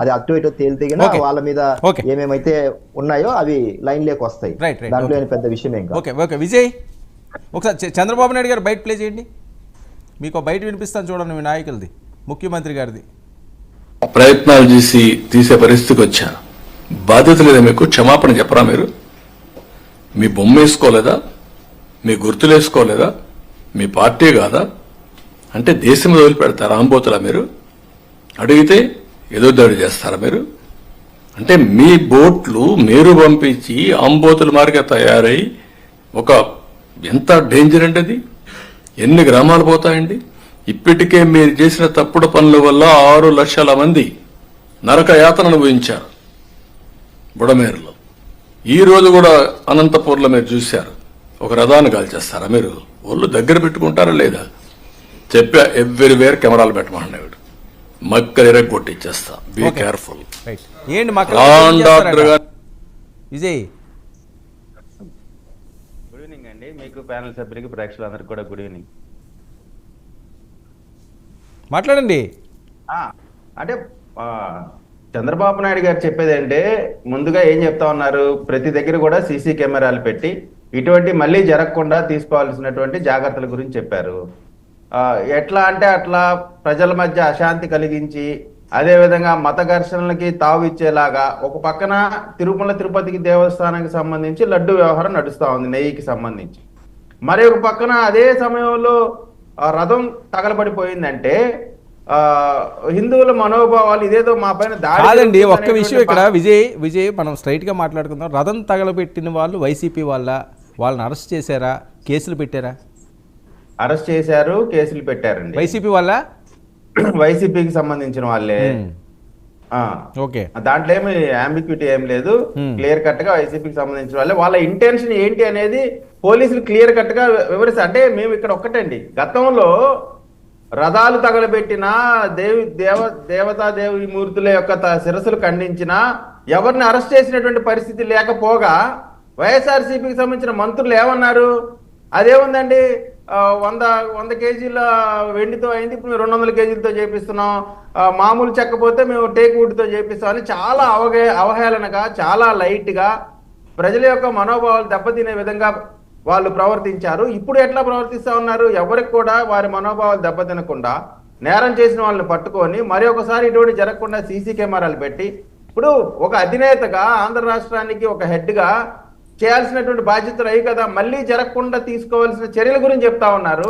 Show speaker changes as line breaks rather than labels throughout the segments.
అది అటు ఇటు తేలితేగిన వాళ్ళ మీద ఏమేమైతే ఉన్నాయో అవి లైన్ లేకి వస్తాయి. దాంట్లో పెద్ద విషయం ఏం కాదు.
ఓకే ఓకే విజయ్, ఒకసారి చంద్రబాబు నాయుడు గారు బయట ప్లే చేయండి. మీకు బయట వినిపిస్తాను చూడండి, మీ నాయకులది, ముఖ్యమంత్రి గారిది.
ప్రయత్నాలు చేసి తీసే పరిస్థితికి వచ్చా. బాధ్యత లేదా మీకు? క్షమాపణ చెప్పరా మీరు? మీ బొమ్మ వేసుకోలేదా? మీ గుర్తులు వేసుకోలేదా? మీ పార్టీ కాదా? అంటే దేశం వదిలిపెడతారా? ఆంబోతులా మీరు? అడిగితే ఏదో దాడి చేస్తారా మీరు? అంటే మీ బోట్లు మీరు పంపించి ఆంబోతుల మార్గ తయారై ఒక ఎంత డేంజర్ అంటే అది ఎన్ని గ్రామాలు పోతాయండి? ఇప్పటికే మీరు చేసిన తప్పుడు పనుల వల్ల 6 లక్షల మంది నరక యాతన అనుభవించారు బుడమేరులో. ఈ రోజు కూడా అనంతపూర్లో మీరు చూశారు. ఒక రథాన్ని కాల్చేస్తారా మీరు? ఒళ్ళు దగ్గర పెట్టుకుంటారా లేదా? చెప్పా, ఎవ్రీవేర్ కెమెరాలు పెట్టమన్నాడు. మక్కలు కొట్టిచ్చేస్తా. Be careful.
Vijay,
good evening అండి. మీకు ప్యానల్ సభ్యులకి ప్రేక్షకులందరికీ కూడా గుడ్ ఈవినింగ్.
మాట్లాడండి.
అంటే చంద్రబాబు నాయుడు గారు చెప్పేది అంటే ముందుగా ఏం చెప్తా ఉన్నారు, ప్రతి దగ్గర కూడా సీసీ కెమెరాలు పెట్టి ఇటువంటి మళ్ళీ జరగకుండా తీసుకోవాల్సినటువంటి జాగ్రత్తల గురించి చెప్పారు. ఎట్లా అంటే అట్లా ప్రజల మధ్య అశాంతి కలిగించి అదే విధంగా మత ఘర్షణలకి తావు ఇచ్చేలాగా ఒక పక్కన తిరుమల తిరుపతికి దేవస్థానానికి సంబంధించి లడ్డు వ్యవహారం నడుస్తా ఉంది, నెయ్యికి సంబంధించి. మరి ఒక పక్కన అదే సమయంలో రథం తగలబడిపోయిందంటే హిందువుల మనోభావాలు ఇదేదో మా పైన
దాడి. ఒక్క విషయం ఇక్కడ విజయ్ మనం స్ట్రైట్ గా మాట్లాడుకుందాం. రథం తగలబెట్టిన వాళ్ళు వైసీపీ వాళ్ళని అరెస్ట్ చేశారా? కేసులు పెట్టారా?
అరెస్ట్ చేశారు, కేసులు పెట్టారండి.
వైసీపీ వాళ్ళ
వైసీపీకి సంబంధించిన వాళ్ళే.
ఓకే,
దాంట్లో ఏమి అంబిక్విటీ ఏం లేదు. క్లియర్ కట్ గా వైసీపీకి సంబంధించిన వాళ్ళే. వాళ్ళ ఇంటెన్షన్ ఏంటి అనేది పోలీసులు క్లియర్ కట్ గా వివరిస్తారు. అంటే మేము ఇక్కడ ఒక్కటండి, గతంలో రథాలు తగలబెట్టిన దేవతాదేవి మూర్తుల యొక్క శిరస్సులు ఖండించిన ఎవరిని అరెస్ట్ చేసినటువంటి పరిస్థితి లేకపోగా వైఎస్ఆర్సీపీకి సంబంధించిన మంత్రులు ఏమన్నారు, అదేముందండి 100 కేజీల వెండితో అయింది, ఇప్పుడు మేము 200 కేజీలతో చేపిస్తున్నాం, మామూలు చెక్కపోతే మేము టేక్ వుడ్తో చేపిస్తాం అని చాలా అవహేళనగా, చాలా లైట్గా ప్రజల యొక్క మనోభావాలు దెబ్బతినే విధంగా వాళ్ళు ప్రవర్తించారు. ఇప్పుడు ఎట్లా ప్రవర్తిస్తా ఉన్నారు? ఎవరికి కూడా వారి మనోభావాలు దెబ్బతినకుండా నేరం చేసిన వాళ్ళని పట్టుకొని మరి ఒకసారి ఇటువంటి జరగకుండా సీసీ కెమెరాలు పెట్టి, ఇప్పుడు ఒక అధినేతగా ఆంధ్ర రాష్ట్రానికి ఒక హెడ్గా చేయాల్సినటువంటి బాధ్యతలు అయ్యి కదా, మళ్ళీ జరగకుండా తీసుకోవాల్సిన చర్యల గురించి చెప్తా ఉన్నారు.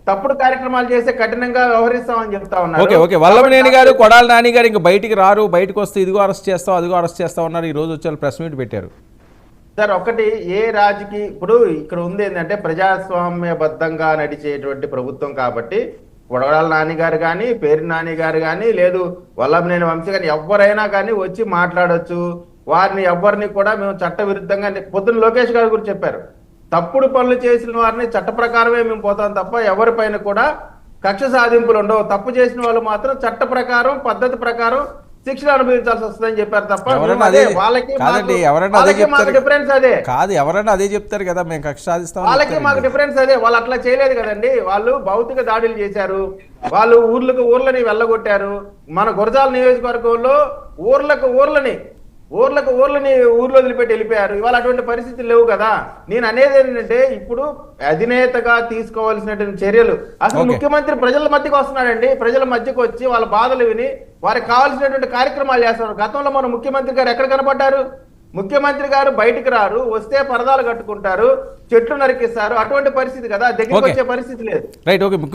తప్పుడు కార్యక్రమాలు చేస్తే కఠినంగా వ్యవహరిస్తామని చెప్తా ఉన్నారు.
వల్లభనేని గారు, కొడాలి నాని గారు ఇంకా బయటికి రారు, బయటకు వస్తే ఇదిగో అరెస్ట్ చేస్తాం, అదిగో అరెస్ట్ చేస్తా ఉన్నారు. ఈ రోజు వచ్చి ప్రెస్ మీట్ పెట్టారు.
సార్ ఒకటి, ఏ రాజకీయ ఇప్పుడు ఇక్కడ ఉంది ఏంటంటే ప్రజాస్వామ్యబద్ధంగా నడిచేటువంటి ప్రభుత్వం కాబట్టి కొడాలి నాని గారు కానీ, పేరు నాని గారు కానీ, లేదు వల్లభనేని వంశీ కానీ ఎవరైనా కానీ వచ్చి మాట్లాడొచ్చు. వారిని ఎవరిని కూడా మేము చట్ట విరుద్ధంగా, పొద్దున్న లోకేష్ గారు గురించి చెప్పారు, తప్పుడు పనులు చేసిన వారిని చట్ట ప్రకారమే మేము పోతాం తప్ప ఎవరిపైన కూడా కక్ష సాధింపులు ఉండవు. తప్పు చేసిన వాళ్ళు మాత్రం చట్ట ప్రకారం, పద్ధతి ప్రకారం శిక్షణ అనుభవించాల్సి వస్తుందని చెప్పారు తప్ప
ఎవరైనా అదే చెప్తారు కదా, మేము కక్ష సాధిస్తాం.
వాళ్ళకి మాకు డిఫరెన్స్ అదే. వాళ్ళు అట్లా చేయలేదు కదండి. వాళ్ళు భౌతిక దాడులు చేశారు, వాళ్ళు ఊర్లని వెళ్ళగొట్టారు. మన గురజాల నియోజకవర్గంలో ఊర్లని ఊర్లో వదిలిపెట్టి వెళ్ళిపోయారు. ఇవాళ అటువంటి పరిస్థితులు లేవు కదా. నేను అనేది ఏంటంటే ఇప్పుడు అధినేతగా తీసుకోవాల్సినటువంటి చర్యలు, అసలు ముఖ్యమంత్రి ప్రజల మధ్యకు వస్తున్నాడండి. ప్రజల మధ్యకు వచ్చి వాళ్ళ బాధలు విని వారికి కావాల్సినటువంటి కార్యక్రమాలు చేస్తున్నారు. గతంలో మన ముఖ్యమంత్రి గారు ఎక్కడ కనపడ్డారు? ముఖ్యమంత్రి గారు బయటికి రారు, వస్తే పరదాలు కట్టుకుంటారు, చెట్లు నరికిస్తారు. అటువంటి పరిస్థితి కదా, దగ్గరికి వచ్చే పరిస్థితి లేదు.